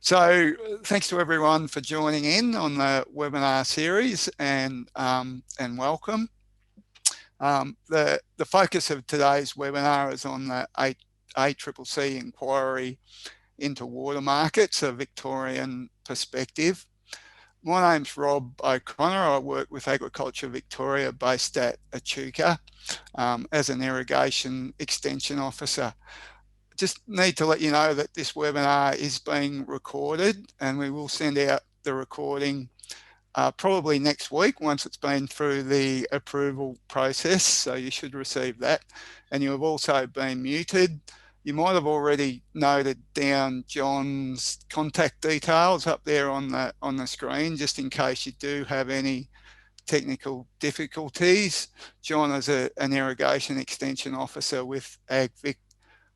So thanks to everyone for joining in on the webinar series and welcome. The focus of today's webinar is on the ACCC inquiry into water markets, a Victorian perspective. My name's Rob O'Connor. I work with Agriculture Victoria based at Echuca as an irrigation extension officer. Just need to let you know that this webinar is being recorded and we will send out the recording probably next week once it's been through the approval process, so you should receive that. And you have also been muted. You might have already noted down John's contact details up there on the screen, just in case you do have any technical difficulties. John is an irrigation extension officer with AgVic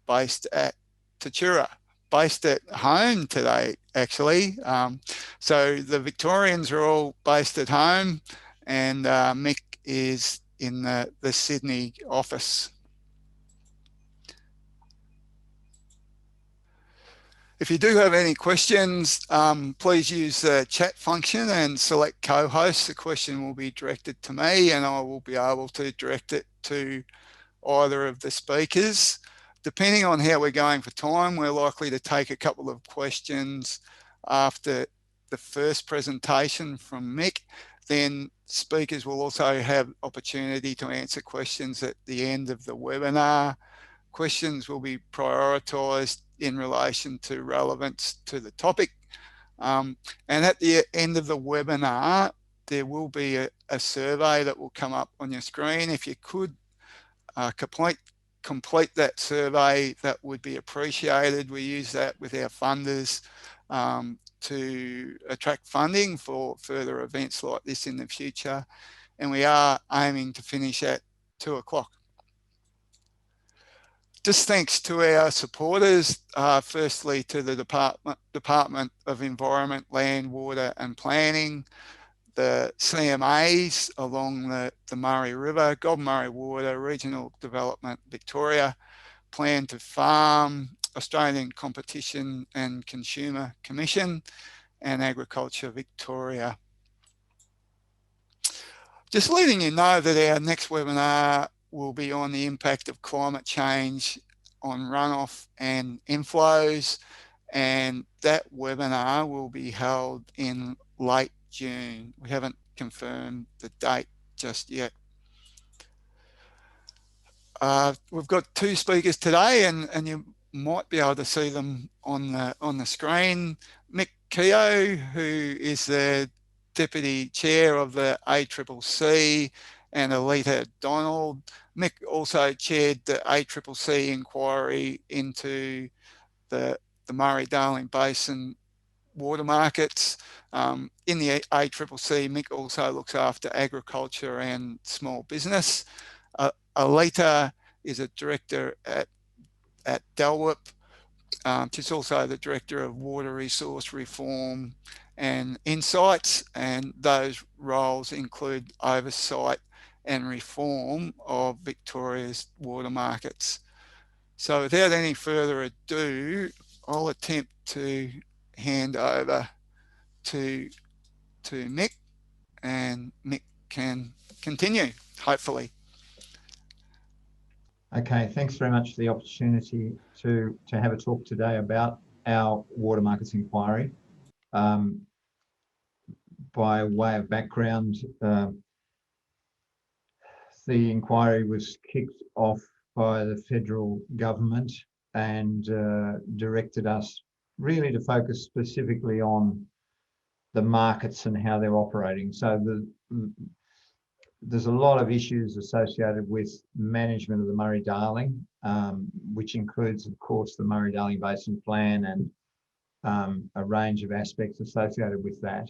based at Tatura, based at home today, actually. So the Victorians are all based at home, and Mick is in the Sydney office. If you do have any questions, please use the chat function and select co-host. The question will be directed to me and I will be able to direct it to either of the speakers. Depending on how we're going for time, we're likely to take a couple of questions after the first presentation from Mick. Then speakers will also have opportunity to answer questions at the end of the webinar. Questions will be prioritised in relation to relevance to the topic. And at the end of the webinar, there will be a survey that will come up on your screen. If you could complete that survey, that would be appreciated. We use that with our funders to attract funding for further events like this in the future. And we are aiming to finish at 2 o'clock. Just thanks to our supporters, firstly to the Department of Environment, Land, Water and Planning, the CMAs along the Murray River, Goulburn Murray Water, Regional Development Victoria, Plan to Farm, Australian Competition and Consumer Commission, and Agriculture Victoria. Just letting you know that our next webinar will be on the impact of climate change on runoff and inflows, and that webinar will be held in late June. We haven't confirmed the date just yet. We've got 2 speakers today, and you might be able to see them on the screen. Mick Keogh, who is the Deputy Chair of the ACCC, and Alieta Donald. Mick also chaired the ACCC inquiry into the Murray Darling Basin water markets. In the ACCC, Mick also looks after agriculture and small business. Alieta is a director at DELWP. She's also the Director of Water Resource Reform and Insights, and those roles include oversight and reform of Victoria's water markets. So without any further ado, I'll attempt to hand over to Mick, and Mick can continue, hopefully. Okay, thanks very much for the opportunity to have a talk today about our water markets inquiry. By way of background, the inquiry was kicked off by the federal government and directed us really to focus specifically on the markets and how they're operating. So there's a lot of issues associated with management of the Murray Darling, which includes, of course, the Murray Darling Basin Plan and a range of aspects associated with that.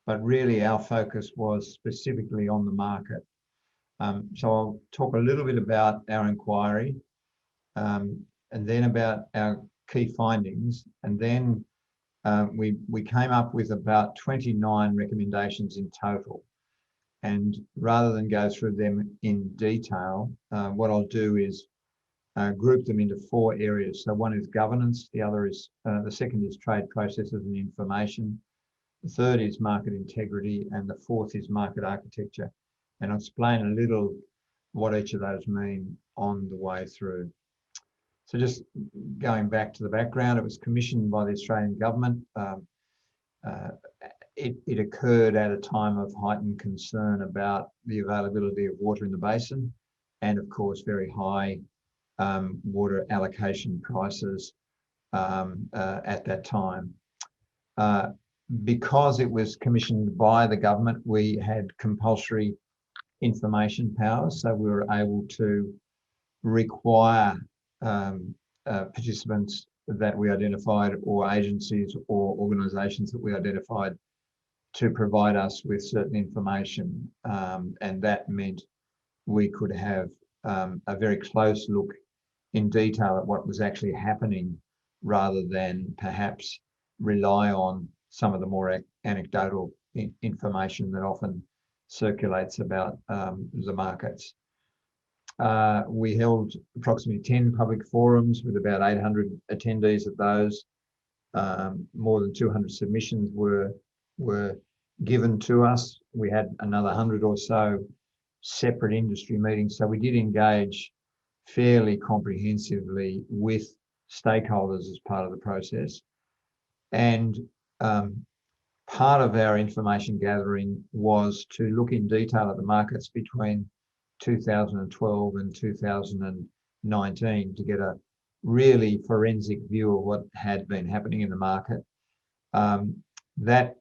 But really our focus was specifically on the market. So I'll talk a little bit about our inquiry and then about our key findings. And then we came up with about 29 recommendations in total. And rather than go through them in detail, what I'll do is grouped them into 4 areas. So one is governance, the second is trade processes and information, the third is market integrity, and the fourth is market architecture. And I'll explain a little what each of those mean on the way through. So just going back to the background, it was commissioned by the Australian government. It occurred at a time of heightened concern about the availability of water in the basin, and of course very high water allocation prices at that time. Because it was commissioned by the government, we had compulsory information powers, so we were able to require participants that we identified, or agencies or organisations that we identified, to provide us with certain information, and that meant we could have a very close look in detail at what was actually happening, rather than perhaps rely on some of the more anecdotal information that often circulates about the markets. We held approximately 10 public forums with about 800 attendees at those. More than 200 submissions were given to us. We had another 100 or so separate industry meetings. So we did engage fairly comprehensively with stakeholders as part of the process. And part of our information gathering was to look in detail at the markets between 2012 and 2019 to get a really forensic view of what had been happening in the market. That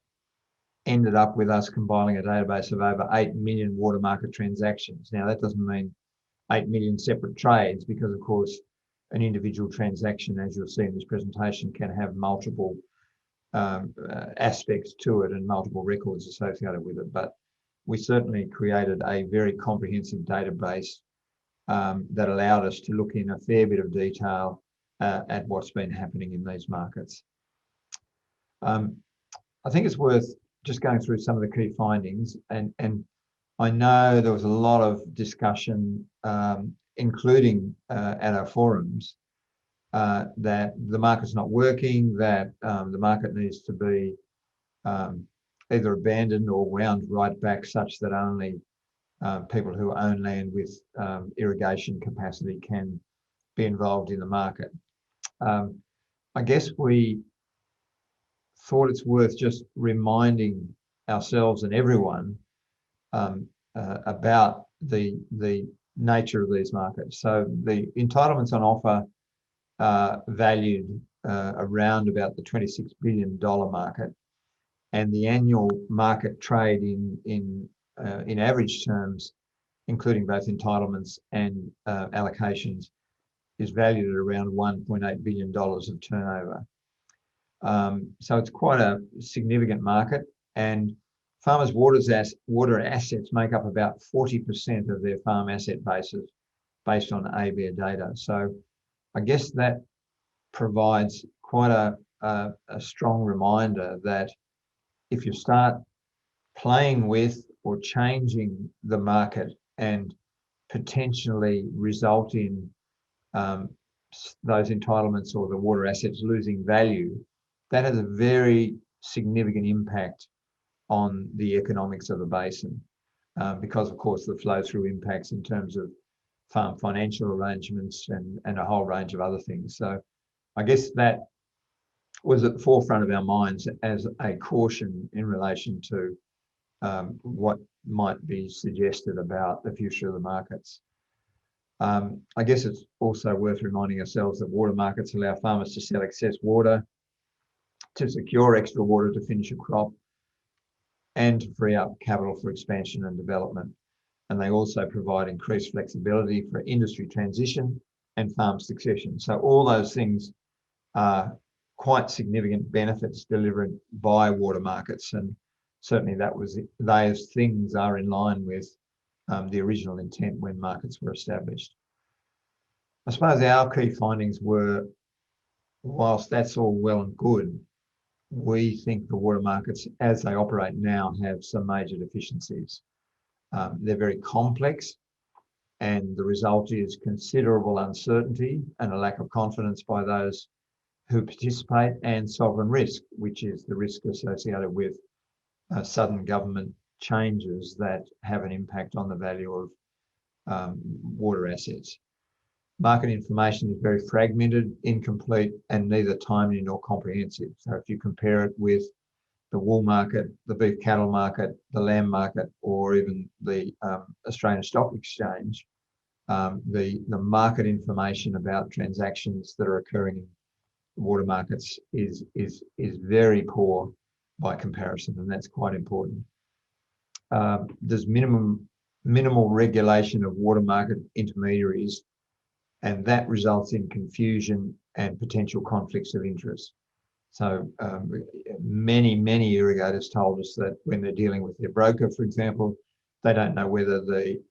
ended up with us compiling a database of over 8 million water market transactions. Now, that doesn't mean 8 million separate trades, because of course an individual transaction, as you'll see in this presentation, can have multiple aspects to it and multiple records associated with it. But we certainly created a very comprehensive database that allowed us to look in a fair bit of detail at what's been happening in these markets. I think it's worth just going through some of the key findings, and I know there was a lot of discussion, including at our forums, that the market's not working, that the market needs to be either abandoned or wound right back, such that only people who own land with irrigation capacity can be involved in the market. I guess we thought it's worth just reminding ourselves and everyone about the nature of these markets. So the entitlements on offer are valued around about the $26 billion market, and the annual market trade in average terms, including both entitlements and allocations, is valued at around $1.8 billion of turnover. So it's quite a significant market, and farmers' water assets make up about 40% of their farm asset bases based on ABARE data. So I guess that provides quite a strong reminder that if you start playing with or changing the market and potentially result in those entitlements or the water assets losing value, that has a very significant impact on the economics of the basin, because of course the flow through impacts in terms of farm financial arrangements and a whole range of other things. So I guess that was at the forefront of our minds as a caution in relation to what might be suggested about the future of the markets. I guess it's also worth reminding ourselves that water markets allow farmers to sell excess water, to secure extra water to finish a crop, and to free up capital for expansion and development. And they also provide increased flexibility for industry transition and farm succession. So all those things are quite significant benefits delivered by water markets, and certainly those things are in line with the original intent when markets were established. I suppose our key findings were, whilst that's all well and good, we think the water markets as they operate now have some major deficiencies. They're very complex, and the result is considerable uncertainty and a lack of confidence by those who participate, and sovereign risk, which is the risk associated with sudden government changes that have an impact on the value of water assets. Market information is very fragmented, incomplete, and neither timely nor comprehensive. So if you compare it with the wool market, the beef cattle market, the lamb market, or even the Australian Stock Exchange, the market information about transactions that are occurring in water markets is very poor by comparison, and that's quite important. There's minimal regulation of water market intermediaries, and that results in confusion and potential conflicts of interest. So many irrigators told us that when they're dealing with their broker, for example, they don't know whether the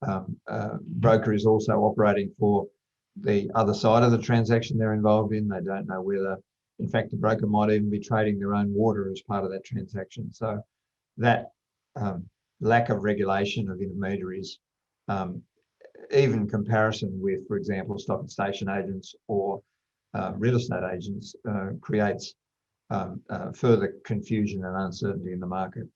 broker is also operating for the other side of the transaction they're involved in. They don't know whether, in fact, the broker might even be trading their own water as part of that transaction. So that lack of regulation of intermediaries, even comparison with, for example, stock and station agents or real estate agents, creates further confusion and uncertainty in the market.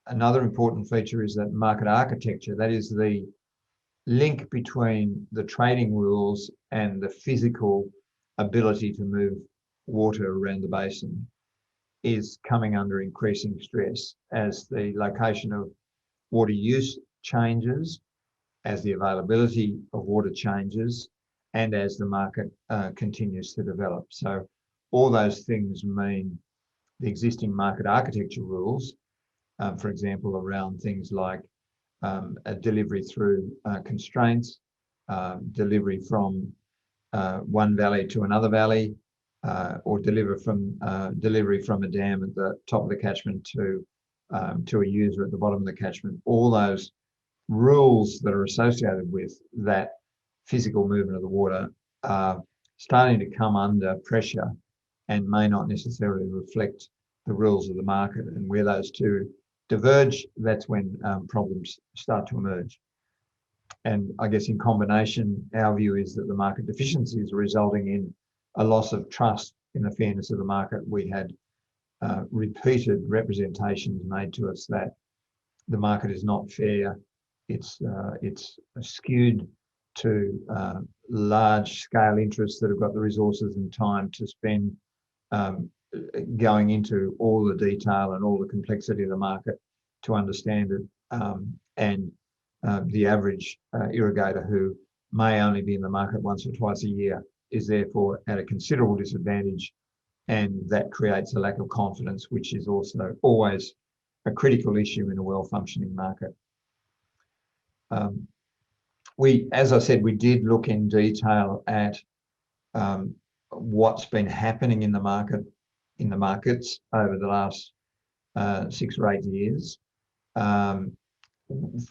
Another important feature is that market architecture, that is the link between the trading rules and the physical ability to move water around the basin, is coming under increasing stress as the location of water use changes, as the availability of water changes, and as the market continues to develop. So all those things mean the existing market architecture rules, for example, around things like a delivery through constraints, delivery from one valley to another valley, or delivery from a dam at the top of the catchment to a user at the bottom of the catchment. All those rules that are associated with that physical movement of the water are starting to come under pressure and may not necessarily reflect the rules of the market. And where those two diverge, that's when problems start to emerge. And I guess in combination, our view is that the market deficiencies are resulting in a loss of trust in the fairness of the market. We had repeated representations made to us that the market is not fair. It's skewed to large-scale interests that have got the resources and time to spend going into all the detail and all the complexity of the market to understand it. And the average irrigator, who may only be in the market once or twice a year, is therefore at a considerable disadvantage, and that creates a lack of confidence, which is also always a critical issue in a well-functioning market. As I said, we did look in detail at what's been happening in the markets over the last 6 or 8 years.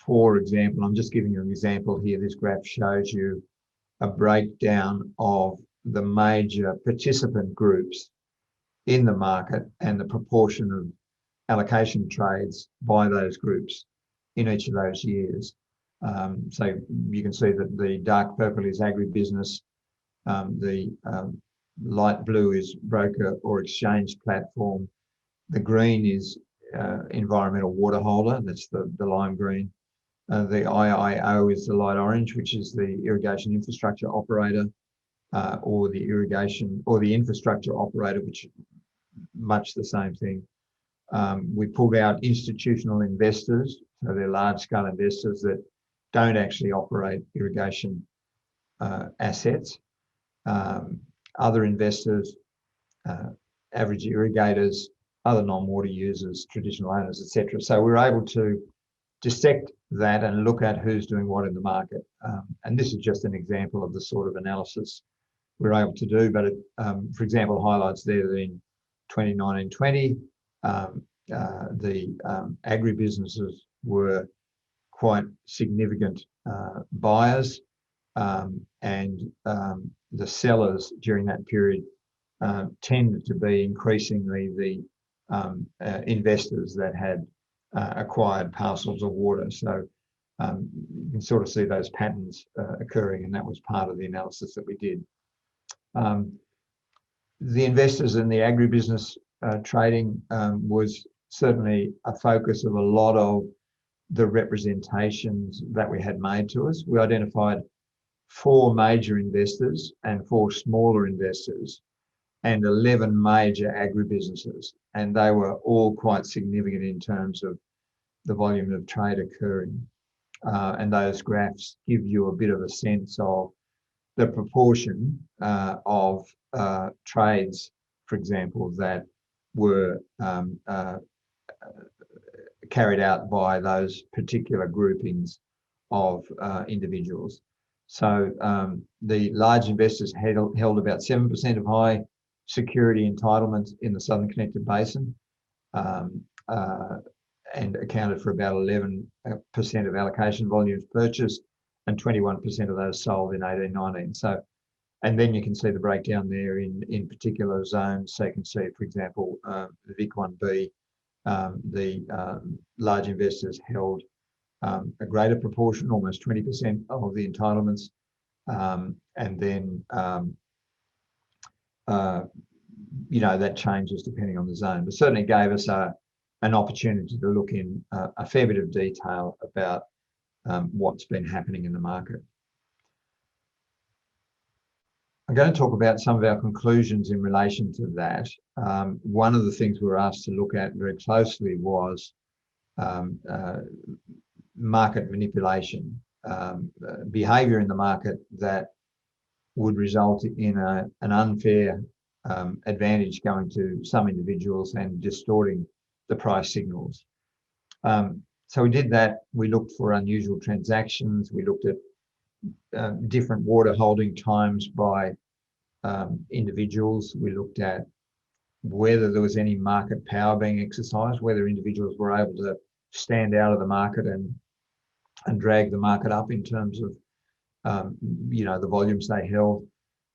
For example, I'm just giving you an example here. This graph shows you a breakdown of the major participant groups in the market and the proportion of allocation trades by those groups in each of those years. So you can see that the dark purple is agribusiness, the light blue is broker or exchange platform, the green is environmental water holder, that's the lime green. The IIO is the light orange, which is the irrigation infrastructure operator, or the irrigation or the infrastructure operator, which is much the same thing. We pulled out institutional investors, so they're large-scale investors that don't actually operate irrigation assets. Other investors, average irrigators, other non-water users, traditional owners, etc. So we're able to dissect that and look at who's doing what in the market. And this is just an example of the sort of analysis we're able to do. But it, for example, highlights there that in 2019-20, the agribusinesses were quite significant buyers, and the sellers during that period tended to be increasingly the investors that had acquired parcels of water. So you can sort of see those patterns occurring, and that was part of the analysis that we did. The investors in the agribusiness trading was certainly a focus of a lot of the representations that we had made to us. We identified 4 major investors and 4 smaller investors and 11 major agribusinesses, and they were all quite significant in terms of the volume of trade occurring. And those graphs give you a bit of a sense of the proportion of trades, for example, that were carried out by those particular groupings of individuals. So the large investors held about 7% of high security entitlements in the Southern Connected Basin, and accounted for about 11% of allocation volumes purchased, and 21% of those sold in 18-19. So, and then you can see the breakdown there in particular zones. So you can see, for example, the Vic 1B, the large investors held a greater proportion, almost 20% of the entitlements, and then that changes depending on the zone, but certainly gave us an opportunity to look in a fair bit of detail about what's been happening in the market. I'm going to talk about some of our conclusions in relation to that. One of the things we were asked to look at very closely was market manipulation, behaviour in the market that would result in an unfair advantage going to some individuals and distorting the price signals. So we did that. We looked for unusual transactions. We looked at different water holding times by individuals. We looked at whether there was any market power being exercised, whether individuals were able to stand out of the market and drag the market up in terms of the volumes they held,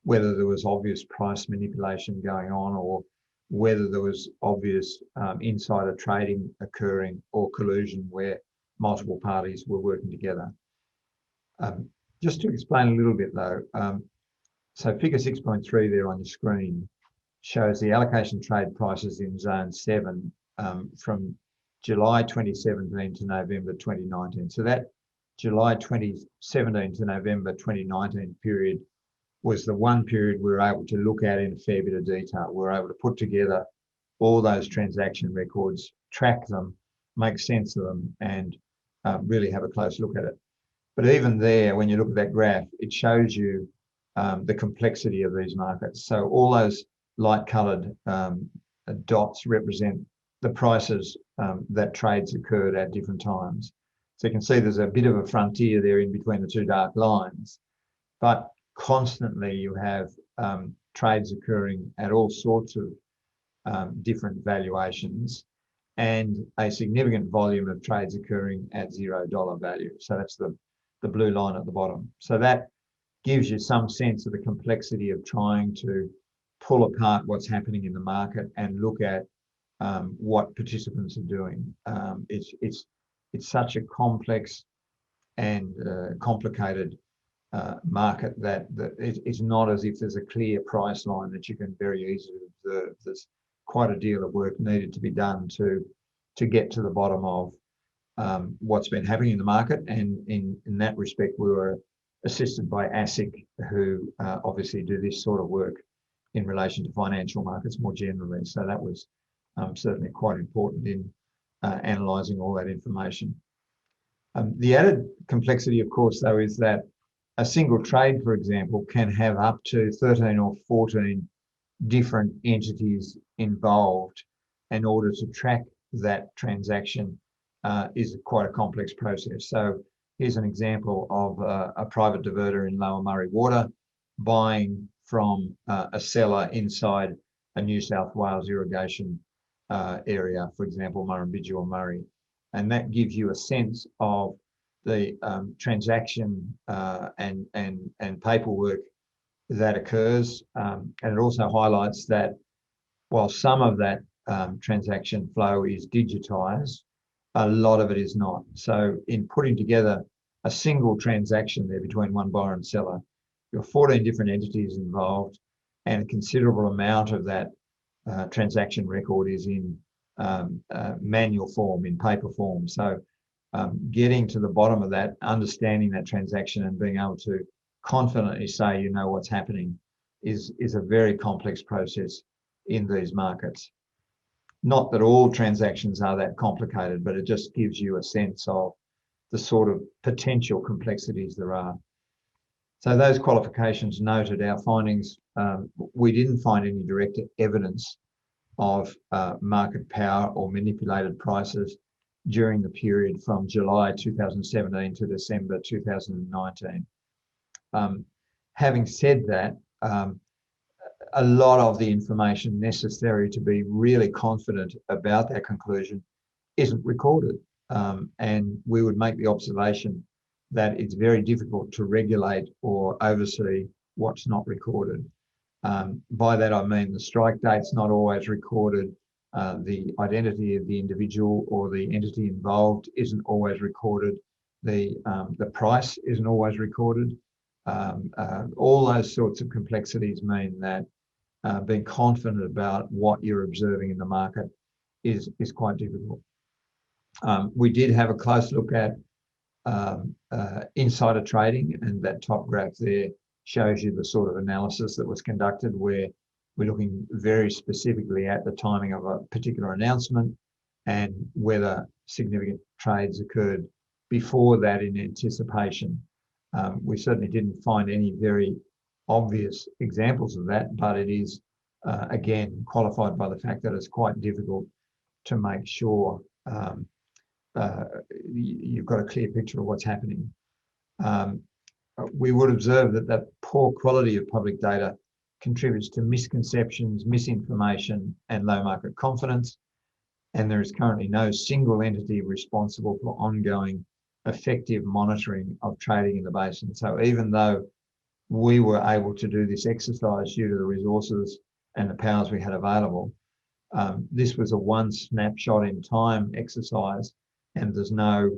whether there was obvious price manipulation going on, or whether there was obvious insider trading occurring or collusion where multiple parties were working together. Just to explain a little bit though, so figure 6.3 there on your screen shows the allocation trade prices in zone 7 from July 2017 to November 2019. So that July 2017 to November 2019 period was the one period we were able to look at in a fair bit of detail. We were able to put together all those transaction records, track them, make sense of them, and really have a close look at it. But even there, when you look at that graph, it shows you the complexity of these markets. So all those light coloured dots represent the prices that trades occurred at different times. So you can see there's a bit of a frontier there in between the 2 dark lines, but constantly you have trades occurring at all sorts of different valuations, and a significant volume of trades occurring at $0 value. So that's the blue line at the bottom. So that gives you some sense of the complexity of trying to pull apart what's happening in the market and look at what participants are doing. It's such a complex and complicated market that it's not as if there's a clear price line that you can very easily observe. There's quite a deal of work needed to be done to get to the bottom of what's been happening in the market, and in that respect we were assisted by ASIC, who obviously do this sort of work in relation to financial markets more generally. So that was certainly quite important in analysing all that information. The added complexity, of course, though, is that a single trade, for example, can have up to 13 or 14 different entities involved. In order to track that transaction is quite a complex process. So here's an example of a private diverter in Lower Murray Water buying from a seller inside a New South Wales irrigation area, for example, Murrumbidgee or Murray. And that gives you a sense of the transaction and paperwork that occurs. And it also highlights that while some of that transaction flow is digitised, a lot of it is not. So in putting together a single transaction there between one buyer and seller. You've got 14 different entities involved, and a considerable amount of that transaction record is in manual form, in paper form. So getting to the bottom of that, understanding that transaction and being able to confidently say you know what's happening is a very complex process in these markets. Not that all transactions are that complicated, but it just gives you a sense of the sort of potential complexities there are. So those qualifications noted, our findings, we didn't find any direct evidence of market power or manipulated prices during the period from July 2017 to December 2019. Having said that, a lot of the information necessary to be really confident about that conclusion isn't recorded. And we would make the observation that it's very difficult to regulate or oversee what's not recorded. By that I mean the strike date's not always recorded, the identity of the individual or the entity involved isn't always recorded, the price isn't always recorded. All those sorts of complexities mean that being confident about what you're observing in the market is quite difficult. We did have a close look at insider trading, and that top graph there shows you the sort of analysis that was conducted, where we're looking very specifically at the timing of a particular announcement and whether significant trades occurred before that in anticipation. We certainly didn't find any very obvious examples of that, but it is, again, qualified by the fact that it's quite difficult to make sure you've got a clear picture of what's happening. We would observe that poor quality of public data contributes to misconceptions, misinformation, and low market confidence. And there is currently no single entity responsible for ongoing effective monitoring of trading in the basin. So even though we were able to do this exercise due to the resources and the powers we had available, this was a one snapshot in time exercise, and there's no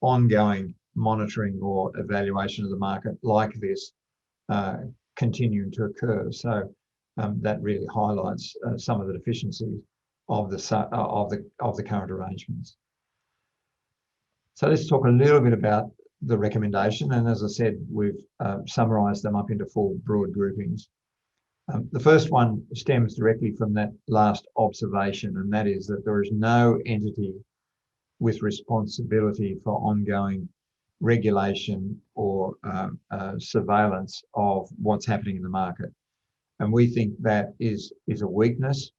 ongoing monitoring or evaluation of the market like this continuing to occur. So that really highlights some of the deficiencies of the current arrangements. So let's talk a little bit about the recommendation, and as I said, we've summarised them up into four broad groupings. The first one stems directly from that last observation, and that is that there is no entity with responsibility for ongoing regulation or surveillance of what's happening in the market. And we think that is a weakness.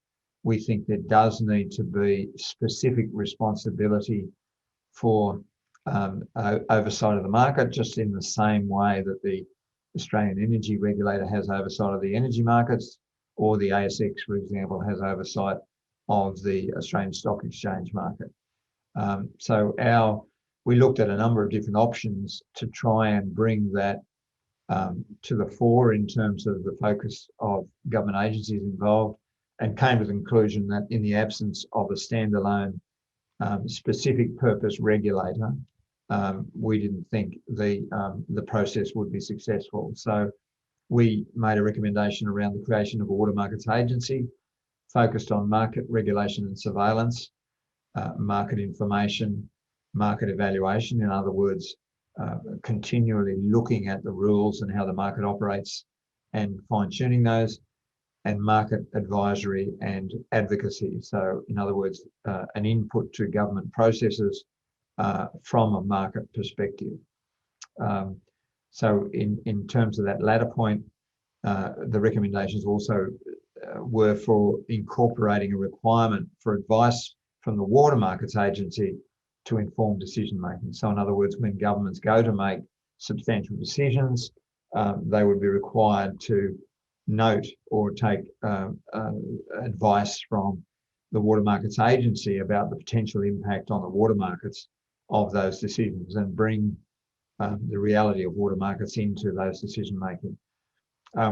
We think there does need to be specific responsibility for oversight of the market, just in the same way that the Australian Energy Regulator has oversight of the energy markets, or the ASX, for example, has oversight of the Australian Stock Exchange market. We looked at a number of different options to try and bring that to the fore in terms of the focus of government agencies involved, and came to the conclusion that in the absence of a standalone specific purpose regulator, we didn't think the process would be successful. So we made a recommendation around the creation of a water markets agency focused on market regulation and surveillance, market information, market evaluation, in other words, continually looking at the rules and how the market operates and fine-tuning those, and market advisory and advocacy. So in other words, an input to government processes from a market perspective. So in terms of that latter point, the recommendations also were for incorporating a requirement for advice from the Water Markets Agency to inform decision making. So in other words, when governments go to make substantial decisions, they would be required to note or take advice from the Water Markets Agency about the potential impact on the water markets of those decisions, and bring the reality of water markets into those decision making.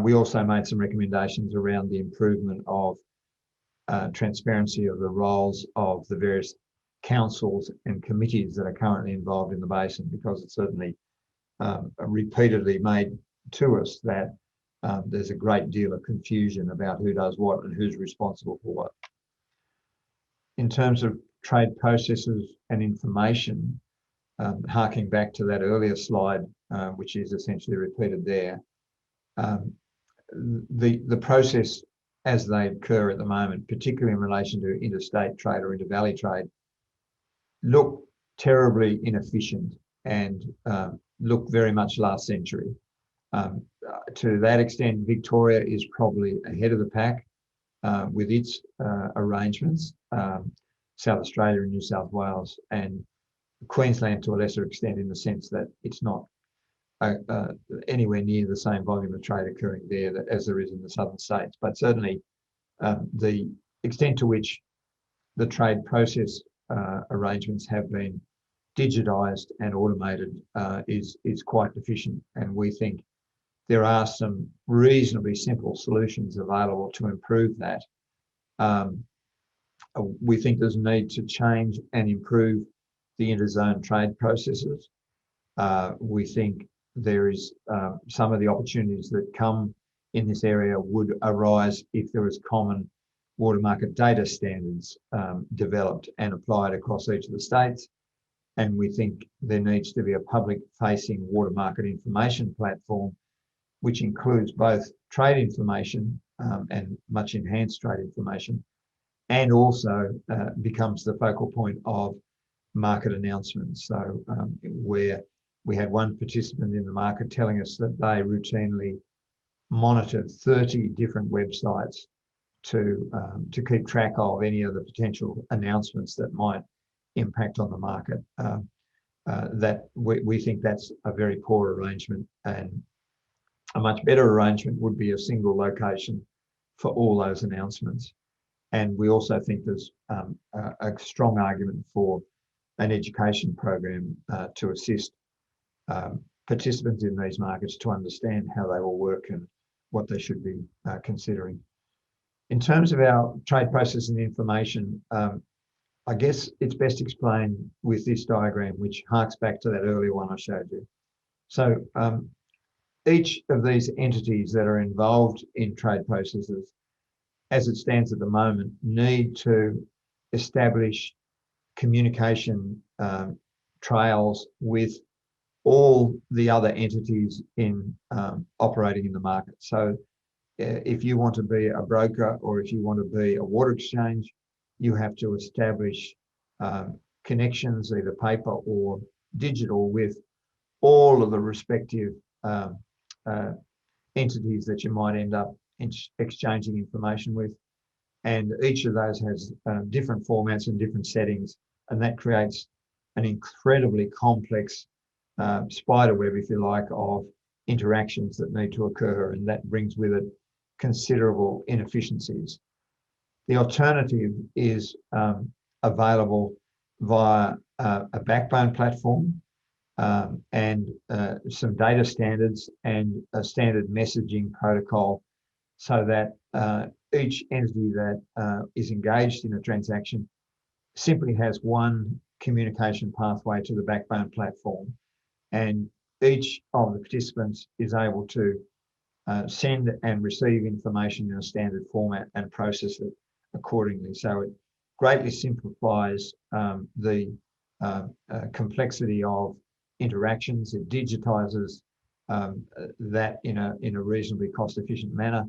We also made some recommendations around the improvement of transparency of the roles of the various councils and committees that are currently involved in the basin, because it certainly repeatedly made to us that there's a great deal of confusion about who does what and who's responsible for what. In terms of trade processes and information, harking back to that earlier slide, which is essentially repeated there, the process as they occur at the moment, particularly in relation to interstate trade or inter-valley trade, look terribly inefficient and look very much last century. To that extent, Victoria is probably ahead of the pack with its arrangements, South Australia and New South Wales, and Queensland to a lesser extent in the sense that it's not anywhere near the same volume of trade occurring there as there is in the southern states. But certainly the extent to which the trade process arrangements have been digitised and automated is quite deficient, and we think there are some reasonably simple solutions available to improve that. We think there's a need to change and improve the interzone trade processes. We think there is some of the opportunities that come in this area would arise if there was common water market data standards developed and applied across each of the states. And we think there needs to be a public-facing water market information platform, which includes both trade information and much enhanced trade information, and also becomes the focal point of market announcements. So where we had one participant in the market telling us that they routinely monitored 30 different websites to keep track of any of the potential announcements that might impact on the market. That we think that's a very poor arrangement, and a much better arrangement would be a single location for all those announcements. And we also think there's a strong argument for an education program to assist participants in these markets to understand how they will work and what they should be considering. In terms of our trade process and information, I guess it's best explained with this diagram, which harks back to that earlier one I showed you. So each of these entities that are involved in trade processes, as it stands at the moment, need to establish communication trails with all the other entities in operating in the market. So if you want to be a broker or if you want to be a water exchange, you have to establish connections, either paper or digital, with all of the respective entities that you might end up exchanging information with. And each of those has different formats and different settings, and that creates an incredibly complex spider web, if you like, of interactions that need to occur, and that brings with it considerable inefficiencies. The alternative is available via a backbone platform and some data standards and a standard messaging protocol, so that each entity that is engaged in a transaction simply has one communication pathway to the backbone platform, and each of the participants is able to send and receive information in a standard format and process it accordingly. So it greatly simplifies the complexity of interactions. It digitizes that in a reasonably cost-efficient manner.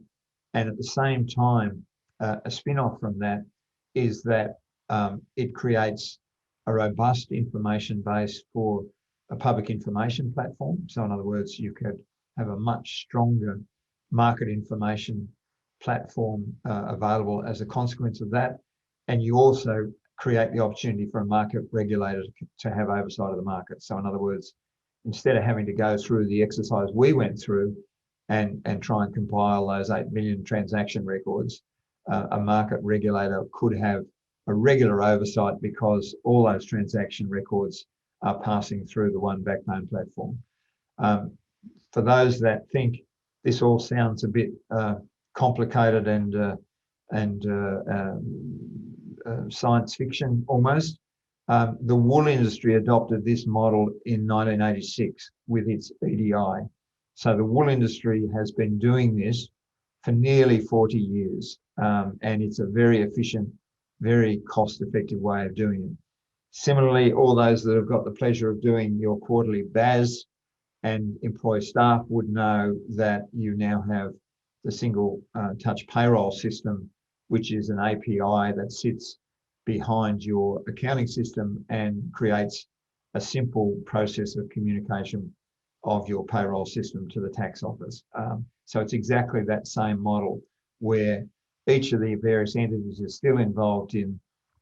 And at the same time, a spin-off from that is that it creates a robust information base for a public information platform. So in other words, you could have a much stronger market information platform available as a consequence of that. And you also create the opportunity for a market regulator to have oversight of the market. So in other words, instead of having to go through the exercise we went through and try and compile those 8 million transaction records, a market regulator could have a regular oversight because all those transaction records are passing through the one backbone platform. For those that think this all sounds a bit complicated and science fiction almost, The wool industry adopted this model in 1986 with its EDI. So the wool industry has been doing this for nearly 40 years, and it's a very efficient, very cost-effective way of doing it. Similarly, all those that have got the pleasure of doing your quarterly BAS and employ staff would know that you now have the single touch payroll system, which is an API that sits behind your accounting system and creates a simple process of communication of your payroll system to the tax office. So it's exactly that same model where each of the various entities is still involved in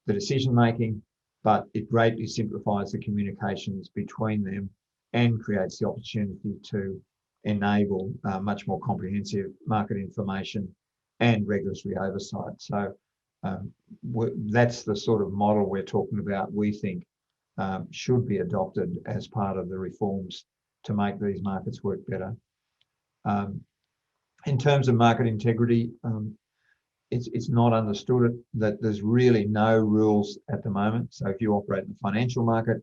the decision making, but it greatly simplifies the communications between them and creates the opportunity to enable much more comprehensive market information and regulatory oversight. So that's the sort of model we're talking about, we think should be adopted as part of the reforms to make these markets work better. In terms of market integrity, it's not understood that there's really no rules at the moment. So if you operate in the financial market,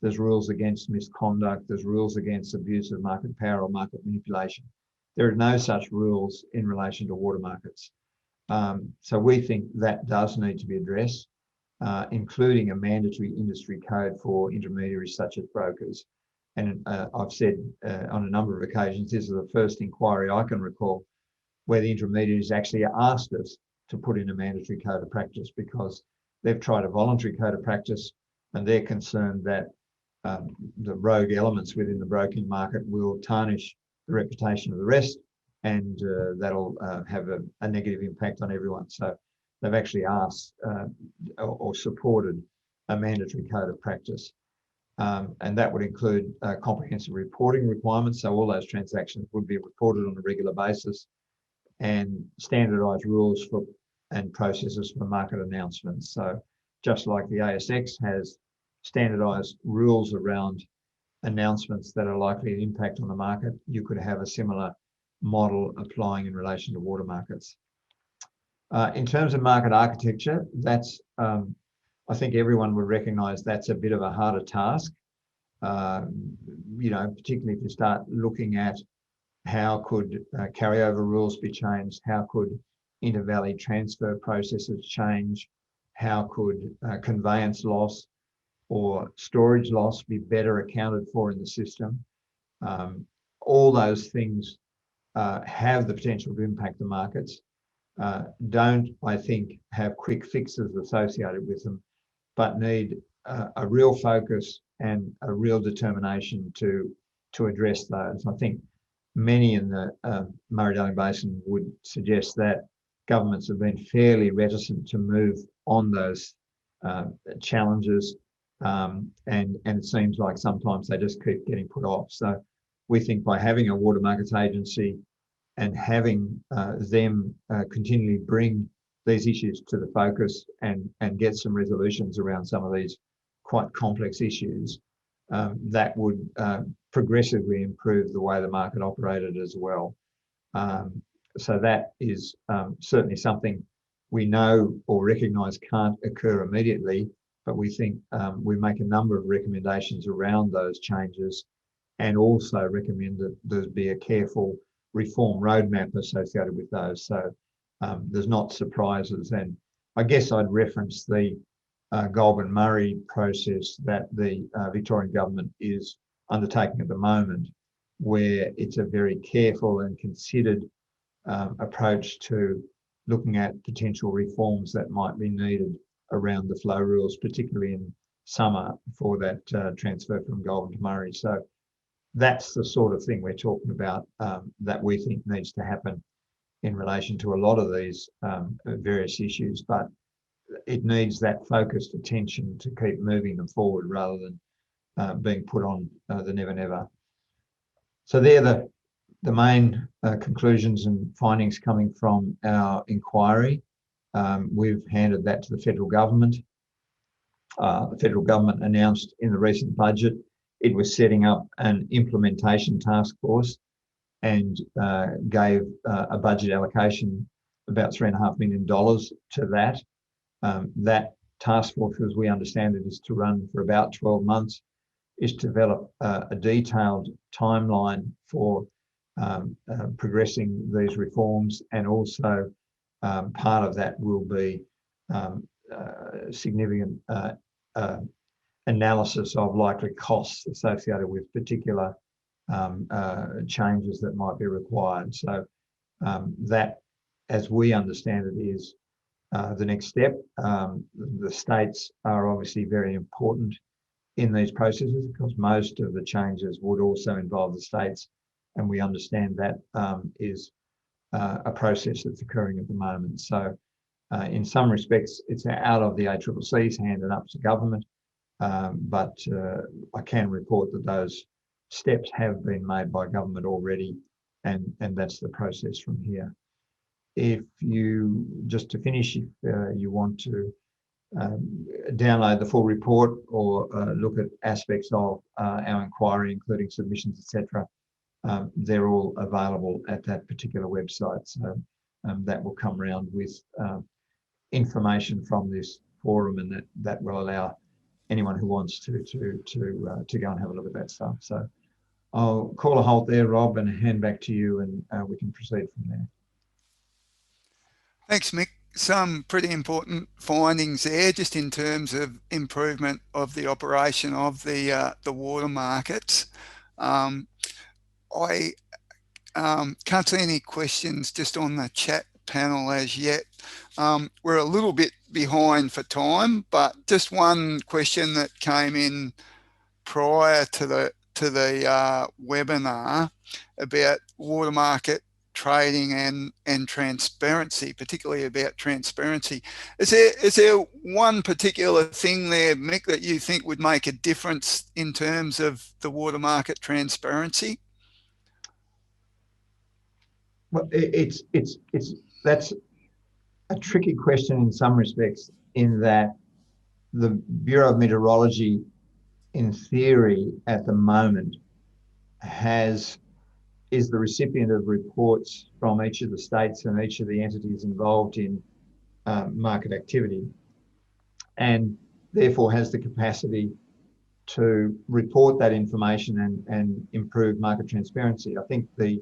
there's rules against misconduct, there's rules against abuse of market power or market manipulation. There are no such rules in relation to water markets. So we think that does need to be addressed, including a mandatory industry code for intermediaries such as brokers. And I've said on a number of occasions, this is the first inquiry I can recall where the intermediaries actually asked us to put in a mandatory code of practice because they've tried a voluntary code of practice and they're concerned that the rogue elements within the broking market will tarnish the reputation of the rest, and that'll have a negative impact on everyone. So they've actually asked or supported a mandatory code of practice. And that would include comprehensive reporting requirements. So all those transactions would be reported on a regular basis, and standardised rules for and processes for market announcements. So just like the ASX has standardised rules around announcements that are likely to impact on the market, you could have a similar model applying in relation to water markets. In terms of market architecture, that's I think everyone would recognise that's a bit of a harder task. You know, particularly if you start looking at how could carryover rules be changed, how could inter-valley transfer processes change, how could conveyance loss or storage loss be better accounted for in the system. All those things have the potential to impact the markets. Don't, I think, have quick fixes associated with them, but need a real focus and a real determination to address those. I think many in the Murray Darling Basin would suggest that governments have been fairly reticent to move on those challenges, and it seems like sometimes they just keep getting put off. So we think by having a water markets agency and having them continually bring these issues to the focus and get some resolutions around some of these quite complex issues, that would progressively improve the way the market operated as well. So that is certainly something we know or recognise can't occur immediately, but we think we make a number of recommendations around those changes and also recommend that there be a careful reform roadmap associated with those. So there's not surprises. And I guess I'd reference the Goulburn Murray process that the Victorian government is undertaking at the moment, where it's a very careful and considered approach to looking at potential reforms that might be needed around the flow rules, particularly in summer for that transfer from Goulburn to Murray. So that's the sort of thing we're talking about that we think needs to happen in relation to a lot of these various issues, but it needs that focused attention to keep moving them forward rather than being put on the never never. So they're the main conclusions and findings coming from our inquiry. We've handed that to the federal government. The federal government announced in the recent budget it was setting up an implementation task force and gave a budget allocation about $3.5 million to that. That task force, as we understand it, is to run for about 12 months, is to develop a detailed timeline for progressing these reforms, and also part of that will be significant analysis of likely costs associated with particular changes that might be required. So that, as we understand it, is the next step. The states are obviously very important in these processes because most of the changes would also involve the states, and we understand that is a process that's occurring at the moment. So in some respects, it's out of the ACCC's hand and up to government, but I can report that those steps have been made by government already, and that's the process from here. If you, just to finish, if you want to download the full report or look at aspects of our inquiry, including submissions, etc., they're all available at that particular website. So that will come around with information from this forum, and that will allow anyone who wants to go and have a look at that stuff. So I'll call a halt there, Rob, and hand back to you, and we can proceed from there. Thanks, Mick. Some pretty important findings there, just in terms of improvement of the operation of the water markets. I can't see any questions just on the chat panel as yet. We're a little bit behind for time, but just one question that came in prior to the webinar about water market trading and transparency, particularly about transparency. Is there one particular thing there, Mick, that you think would make a difference in terms of the water market transparency? Well, that's a tricky question in some respects, in that the Bureau of Meteorology, in theory, at the moment, is the recipient of reports from each of the states and each of the entities involved in market activity, and therefore has the capacity to report that information and improve market transparency. I think the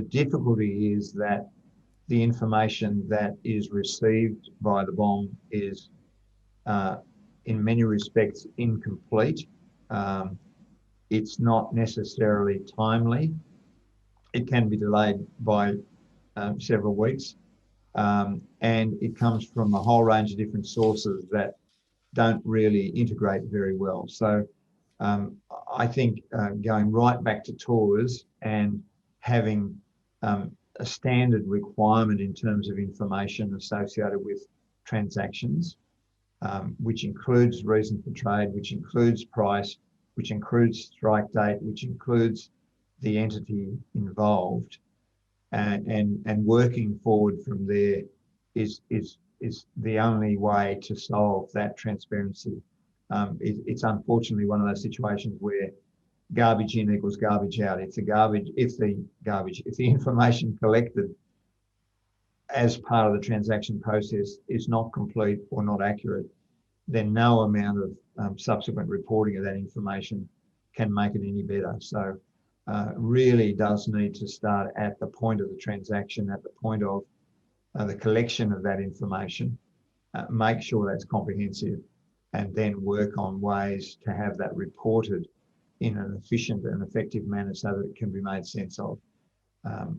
difficulty is that the information that is received by the BOM is in many respects incomplete. It's not necessarily timely. It can be delayed by several weeks, and it comes from a whole range of different sources that don't really integrate very well. So I think going right back to tours and having a standard requirement in terms of information associated with transactions, which includes reason for trade, which includes price, which includes strike date, which includes the entity involved, and working forward from there is the only way to solve that transparency. It's unfortunately one of those situations where garbage in equals garbage out. If the information collected as part of the transaction process is not complete or not accurate, then no amount of subsequent reporting of that information can make it any better. So really does need to start at the point of the transaction, at the point of the collection of that information, make sure that's comprehensive, and then work on ways to have that reported in an efficient and effective manner so that it can be made sense of.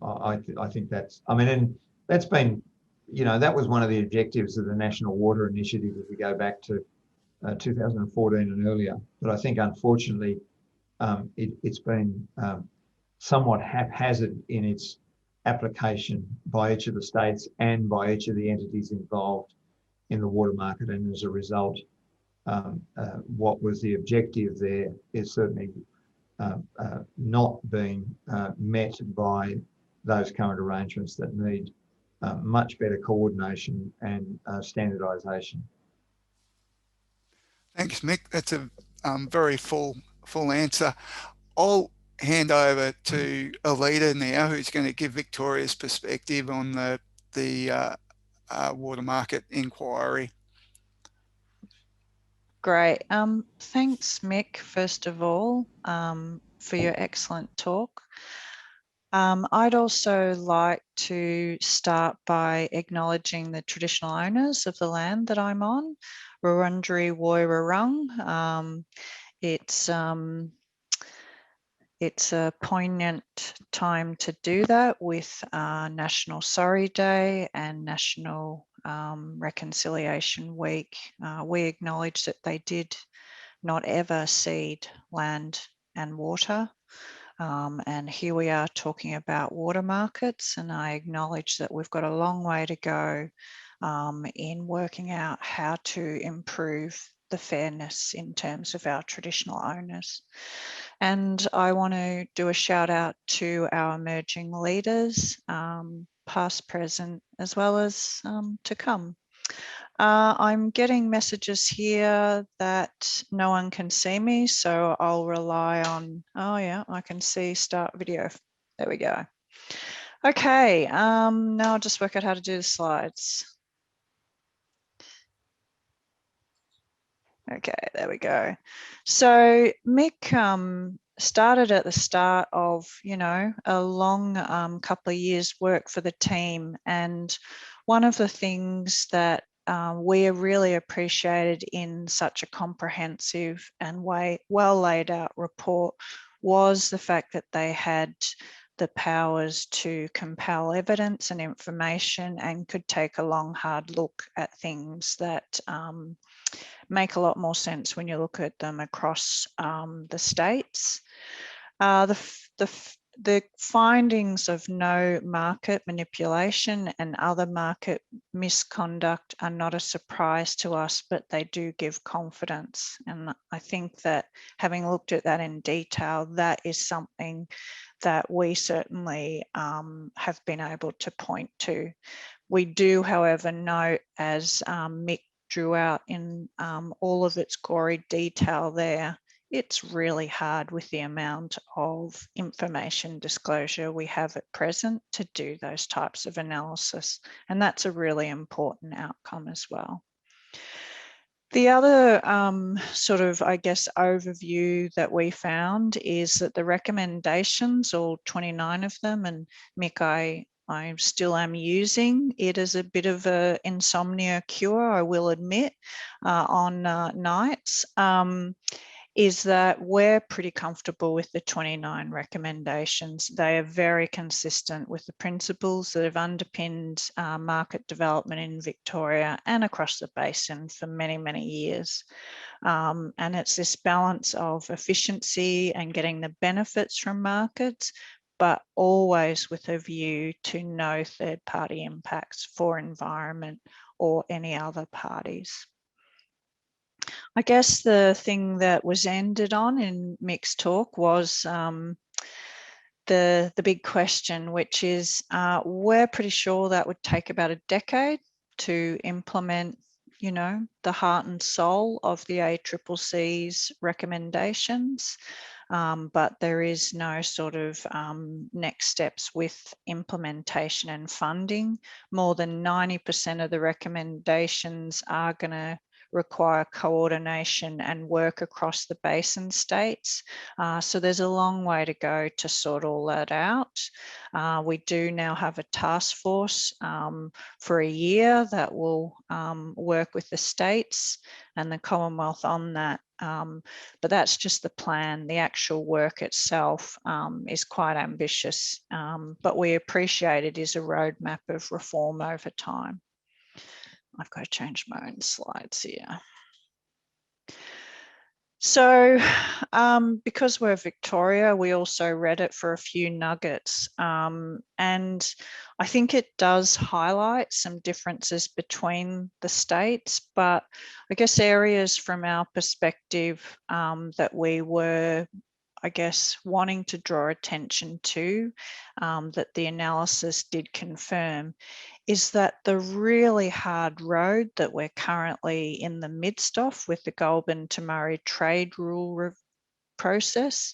I think that's, and that's been, that was one of the objectives of the National Water Initiative if we go back to 2014 and earlier. But I think unfortunately it's been somewhat haphazard in its application by each of the states and by each of the entities involved in the water market, and as a result, what was the objective there is certainly not being met by those current arrangements that need much better coordination and standardisation. Thanks, Mick. That's a very full answer. I'll hand over to Alieta now, who's going to give Victoria's perspective on the water market inquiry. Great. Thanks, Mick, first of all, for your excellent talk. I'd also like to start by acknowledging the traditional owners of the land that I'm on, Wurundjeri Woiwurrung. It's a poignant time to do that with National Sorry Day and National Reconciliation Week. We acknowledge that they did not ever cede land and water. And here we are talking about water markets, and I acknowledge that we've got a long way to go in working out how to improve the fairness in terms of our traditional owners. And I want to do a shout out to our emerging leaders, past, present, as well as to come. I'm getting messages here that no one can see me, so I'll rely on, oh yeah, I can see start video. There we go. Okay, now I'll just work out how to do the slides. Okay, there we go. So Mick started at the start of, a long couple of years work for the team. And one of the things that we really appreciated in such a comprehensive and well laid out report was the fact that they had the powers to compel evidence and information and could take a long, hard look at things that make a lot more sense when you look at them across the states. The findings of no market manipulation and other market misconduct are not a surprise to us, but they do give confidence. And I think that having looked at that in detail, that is something that we certainly have been able to point to. We do, however, note, as Mick drew out in all of its gory detail there, it's really hard with the amount of information disclosure we have at present to do those types of analysis. And that's a really important outcome as well. The other sort of, I guess, overview that we found is that the recommendations, all 29 of them, and Mick, I still am using it as a bit of an insomnia cure, I will admit, on nights, is that we're pretty comfortable with the 29 recommendations. They are very consistent with the principles that have underpinned market development in Victoria and across the basin for many, many years. And it's this balance of efficiency and getting the benefits from markets, but always with a view to no third-party impacts for environment or any other parties. I guess the thing that was ended on in Mick's talk was the big question, which is we're pretty sure that would take about a decade to implement, the heart and soul of the ACCC's recommendations. But there is no sort of next steps with implementation and funding. More than 90% of the recommendations are going to require coordination and work across the basin states. So there's a long way to go to sort all that out. We do now have a task force for a year that will work with the states and the Commonwealth on that. But that's just the plan. The actual work itself is quite ambitious, but we appreciate it is a roadmap of reform over time. I've got to change my own slides here. So because we're Victoria, we also read it for a few nuggets. And I think it does highlight some differences between the states, but I guess areas from our perspective that we were, I guess, wanting to draw attention to, that the analysis did confirm, is that the really hard road that we're currently in the midst of with the Goulburn to Murray trade rule process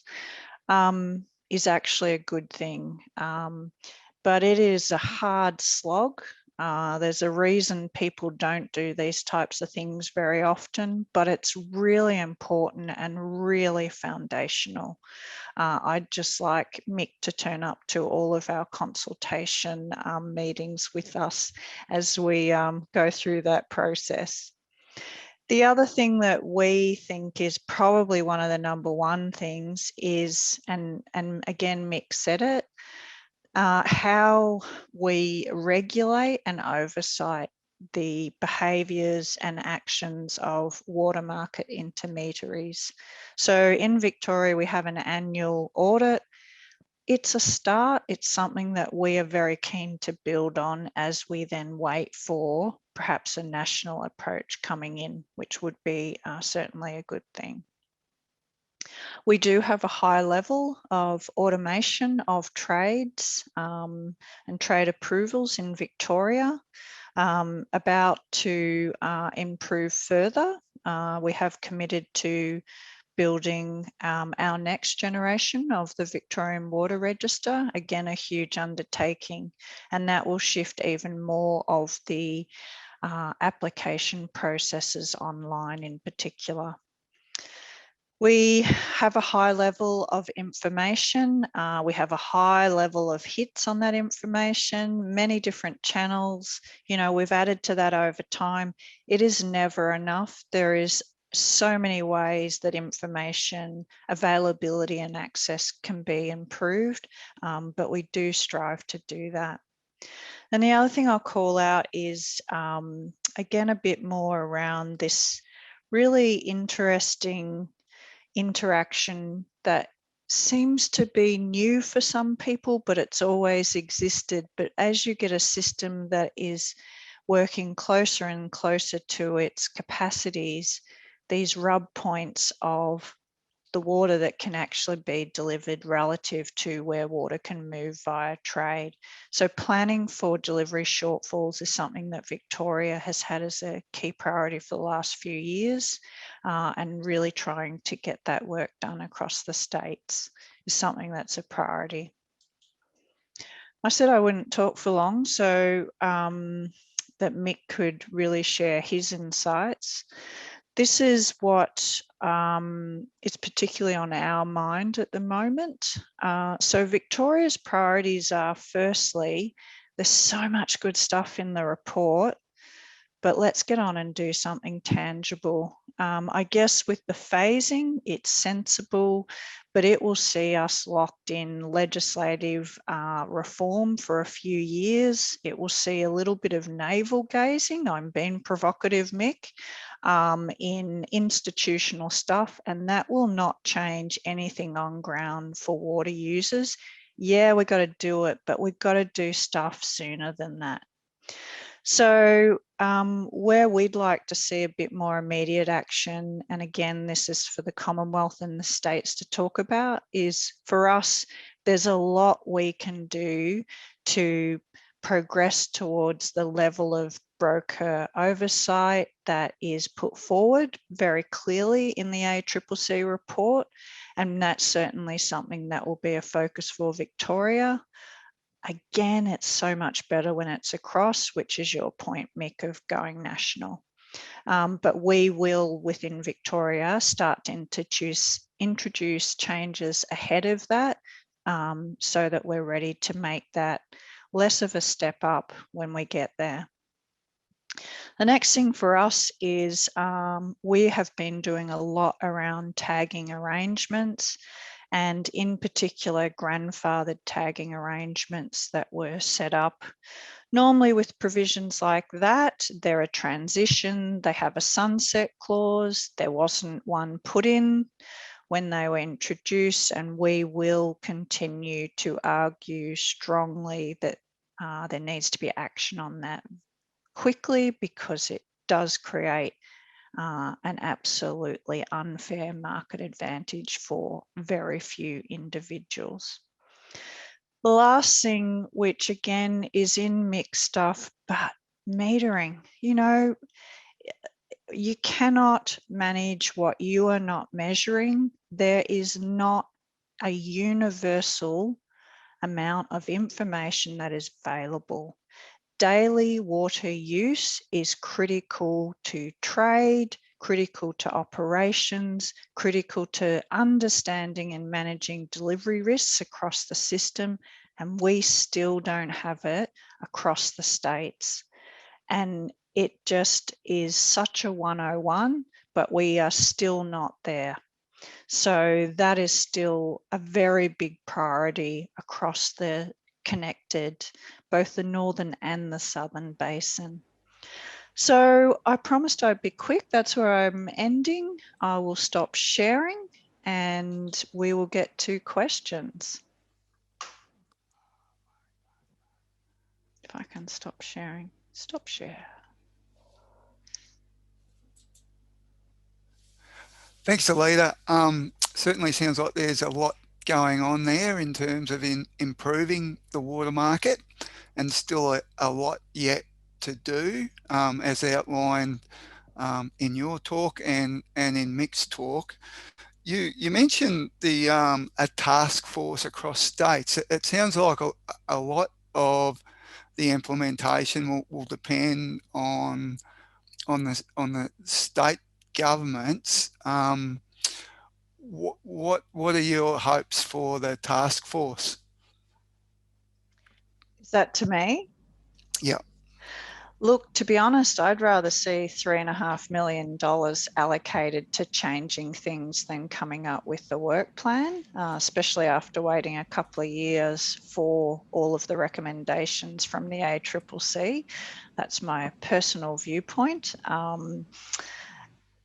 is actually a good thing. But it is a hard slog There's a reason people don't do these types of things very often, but it's really important and really foundational. I'd just like Mick to turn up to all of our consultation meetings with us as we go through that process. The other thing that we think is probably one of the number one things is, and again, Mick said it, how we regulate and oversight the behaviours and actions of water market intermediaries. So in Victoria, we have an annual audit. It's a start. It's something that we are very keen to build on as we then wait for perhaps a national approach coming in, which would be certainly a good thing. We do have a high level of automation of trades and trade approvals in Victoria, about to improve further. We have committed to building our next generation of the Victorian Water Register, again, a huge undertaking, and that will shift even more of the application processes online in particular. We have a high level of information. We have a high level of hits on that information, many different channels. You know, we've added to that over time. It is never enough. There is so many ways that information availability and access can be improved, but we do strive to do that. And the other thing I'll call out is, again, a bit more around this really interesting interaction that seems to be new for some people, but it's always existed. But as you get a system that is working closer and closer to its capacities, these rub points of the water that can actually be delivered relative to where water can move via trade. So planning for delivery shortfalls is something that Victoria has had as a key priority for the last few years, and really trying to get that work done across the states is something that's a priority. I said I wouldn't talk for long, so that Mick could really share his insights. This is what is particularly on our mind at the moment. So Victoria's priorities are, firstly, there's so much good stuff in the report, but let's get on and do something tangible. I guess with the phasing, it's sensible, but it will see us locked in legislative reform for a few years. It will see a little bit of navel gazing, I'm being provocative, Mick, in institutional stuff, and that will not change anything on ground for water users. Yeah, we've got to do it, but we've got to do stuff sooner than that. So where we'd like to see a bit more immediate action, and again, this is for the Commonwealth and the states to talk about, is for us, there's a lot we can do to progress towards the level of broker oversight that is put forward very clearly in the ACCC report. And that's certainly something that will be a focus for Victoria. Again, it's so much better when it's across, which is your point, Mick, of going national. But we will, within Victoria, start to introduce changes ahead of that, so that we're ready to make that less of a step up when we get there. The next thing for us is we have been doing a lot around tagging arrangements, and in particular grandfathered tagging arrangements that were set up. Normally with provisions like that, they're a transition, they have a sunset clause. There wasn't one put in when they were introduced, and we will continue to argue strongly that there needs to be action on that quickly, because it does create an absolutely unfair market advantage for very few individuals. The last thing, which again is in mixed stuff, but metering, you know, you cannot manage what you are not measuring. There is not a universal amount of information that is available. daily water use is critical to trade, critical to operations, critical to understanding and managing delivery risks across the system, and we still don't have it across the states. And it just is such a 101, but we are still not there. So that is still a very big priority across the connected, both the northern and the southern basin. So I promised I'd be quick. That's where I'm ending. I will stop sharing and we will get to questions. If I can stop sharing, stop share. Thanks, Alieta. Certainly sounds like there's a lot going on there in terms of improving the water market, and still a lot yet to do, as outlined in your talk and in Mick's talk. You mentioned the a task force across states. It sounds like a lot of the implementation will depend on the state governments. What are your hopes for the task force? Is that to me? Yeah. Look, to be honest, I'd rather see $3.5 million allocated to changing things than coming up with the work plan, especially after waiting a couple of years for all of the recommendations from the ACCC. That's my personal viewpoint.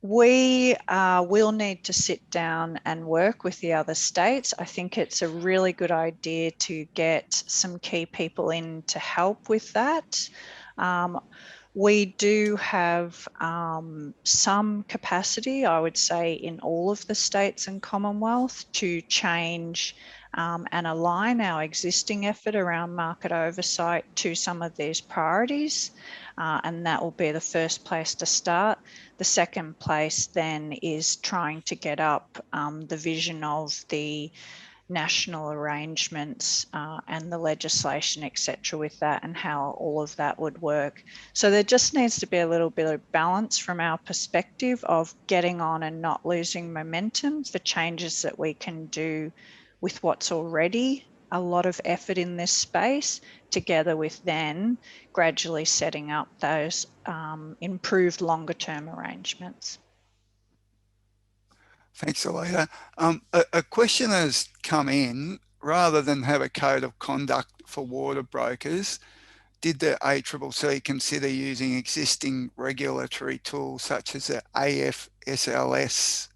We will need to sit down and work with the other states. I think it's a really good idea to get some key people in to help with that. We do have some capacity, I would say, in all of the states and Commonwealth to change and align our existing effort around market oversight to some of these priorities. And that will be the first place to start. The second place then is trying to get up the vision of the national arrangements and the legislation, etc., with that, and how all of that would work. So there just needs to be a little bit of balance from our perspective of getting on and not losing momentum for changes that we can do with what's already a lot of effort in this space, together with then gradually setting up those improved longer term arrangements. Thanks, Alieta. A question has come in: rather than have a code of conduct for water brokers, did the ACCC consider using existing regulatory tools such as the AFSLS?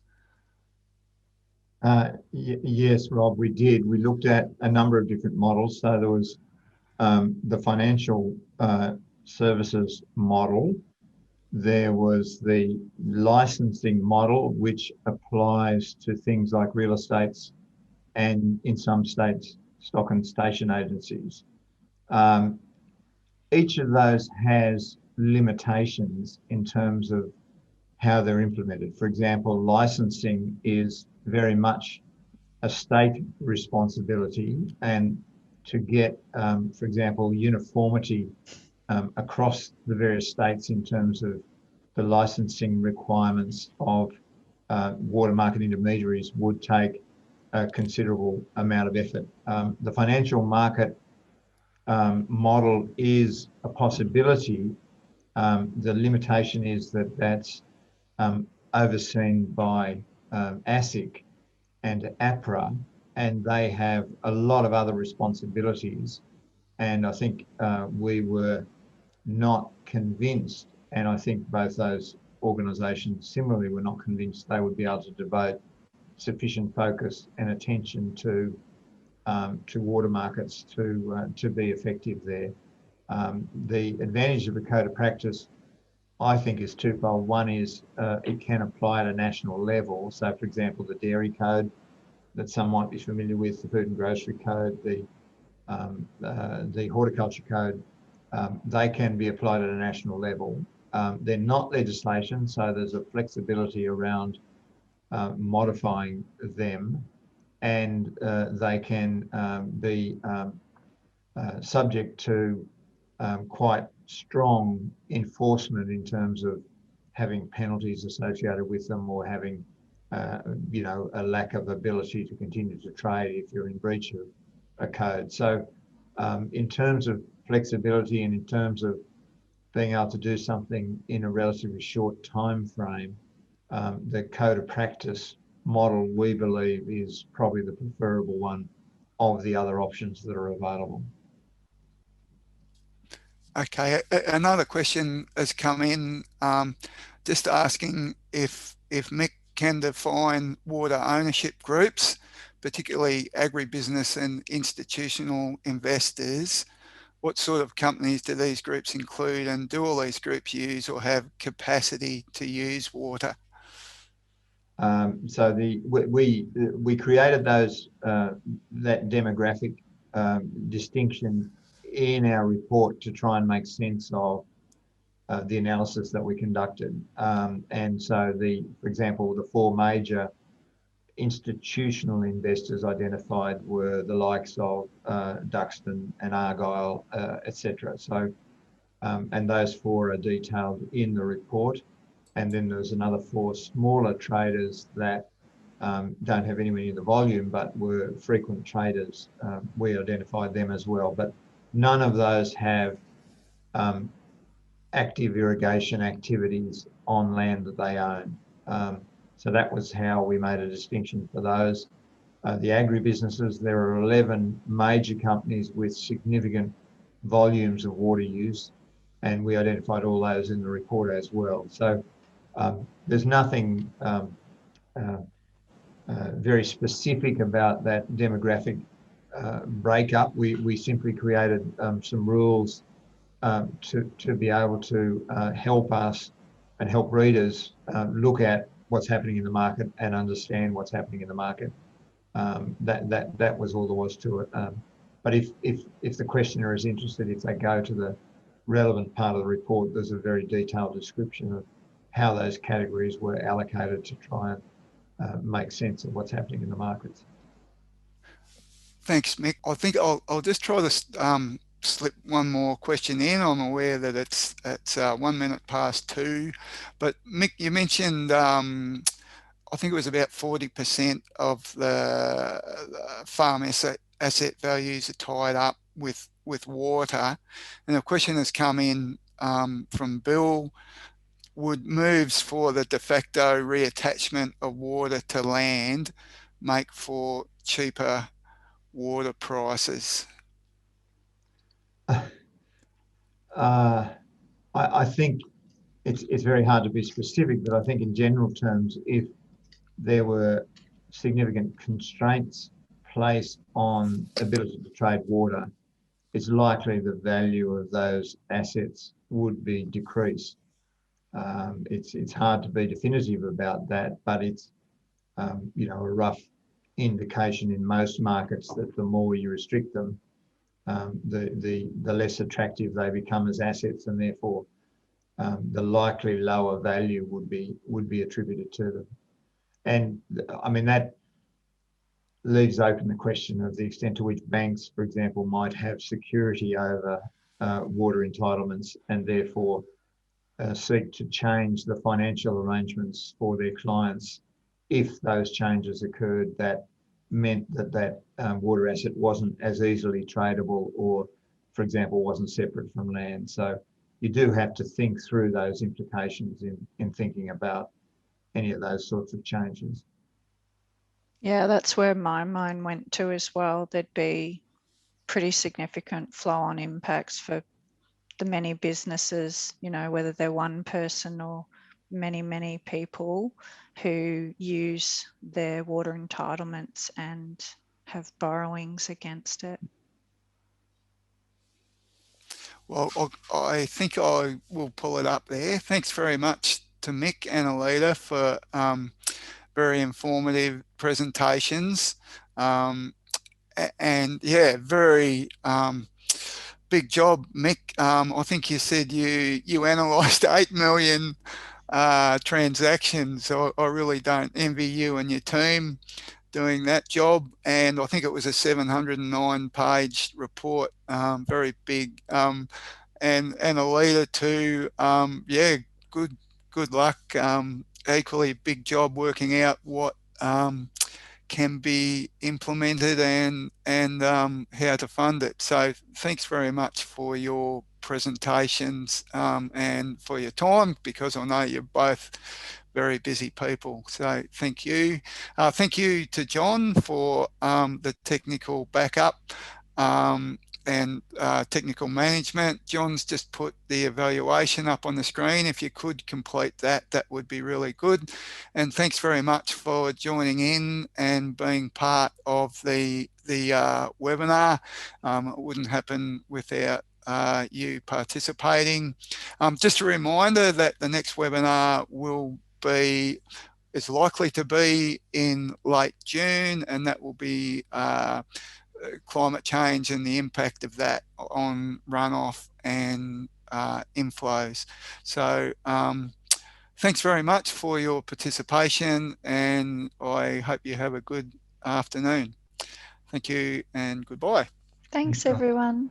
Yes, Rob, we did. We looked at a number of different models. So there was the financial services model. There was the licensing model, which applies to things like real estates and, in some states, stock and station agencies. Each of those has limitations in terms of how they're implemented. For example, licensing is very much a state responsibility, and to get, for example, uniformity across the various states in terms of the licensing requirements of water market intermediaries would take a considerable amount of effort. The financial market model is a possibility. The limitation is that that's overseen by ASIC and APRA, and they have a lot of other responsibilities. And I think we were not convinced, and I think both those organisations similarly were not convinced they would be able to devote sufficient focus and attention to water markets to be effective there. The advantage of a code of practice, I think, is twofold. One is it can apply at a national level. So, for example, the dairy code that some might be familiar with, the food and grocery code, the horticulture code, they can be applied at a national level. They're not legislation, so there's a flexibility around modifying them, and they can be subject to quite strong enforcement in terms of having penalties associated with them, or having a lack of ability to continue to trade if you're in breach of a code. So in terms of flexibility and in terms of being able to do something in a relatively short time frame, the code of practice model, we believe, is probably the preferable one of the other options that are available. Okay, another question has come in, just asking if Mick can define water ownership groups, particularly agribusiness and institutional investors. What sort of companies do these groups include, and do all these groups use or have capacity to use water? So we created those that demographic distinction in our report to try and make sense of the analysis that we conducted. And so for example, the four major institutional investors identified were the likes of Duxton and Argyle, etc. So, and those four are detailed in the report. And then there's another four smaller traders that don't have anywhere near the volume, but were frequent traders. We identified them as well, but none of those have active irrigation activities on land that they own. So that was how we made a distinction for those. The agribusinesses, there are 11 major companies with significant volumes of water use, and we identified all those in the report as well. So there's nothing very specific about that demographic breakup. We simply created some rules to be able to help us and help readers look at what's happening in the market and understand what's happening in the market. That was all there was to it. But if the questioner is interested, if they go to the relevant part of the report, there's a very detailed description of how those categories were allocated to try and make sense of what's happening in the markets. Thanks, Mick. I think I'll just try to slip one more question in. I'm aware that it's 1 minute past 2, but Mick, you mentioned I think it was about 40% of the farm asset values are tied up with water, and a question has come in from Bill. Would moves for the de facto reattachment of water to land make for cheaper water prices? I think it's very hard to be specific, but I think in general terms, if there were significant constraints placed on ability to trade water, it's likely the value of those assets would be decreased. It's hard to be definitive about that, but it's a rough indication in most markets that the more you restrict them, the less attractive they become as assets, and therefore the likely lower value would be attributed to them. And I mean, that leaves open the question of the extent to which banks, for example, might have security over water entitlements, and therefore seek to change the financial arrangements for their clients if those changes occurred that meant that water asset wasn't as easily tradable, or, for example, wasn't separate from land. So you do have to think through those implications in thinking about any of those sorts of changes. Yeah, that's where my mind went to as well. There'd be pretty significant flow-on impacts for the many businesses, whether they're one person or many people who use their water entitlements and have borrowings against it. Well, I think I will pull it up there. Thanks very much to Mick and Alieta for very informative presentations. And yeah, very big job, Mick. I think you said you analysed 8 million transactions. So I really don't envy you and your team doing that job. And I think it was a 709-page report, very big. and Alieta too. Yeah, good luck. Equally big job working out what can be implemented and how to fund it. So thanks very much for your presentations and for your time, because I know you're both very busy people. So thank you. Thank you to John for the technical backup and technical management. John's just put the evaluation up on the screen. If you could complete that, that would be really good. And thanks very much for joining in and being part of the webinar. It wouldn't happen without you participating. Just a reminder that the next webinar is likely to be in late June, and that will be climate change and the impact of that on runoff and inflows. So thanks very much for your participation, and I hope you have a good afternoon. Thank you and goodbye. Thanks, everyone.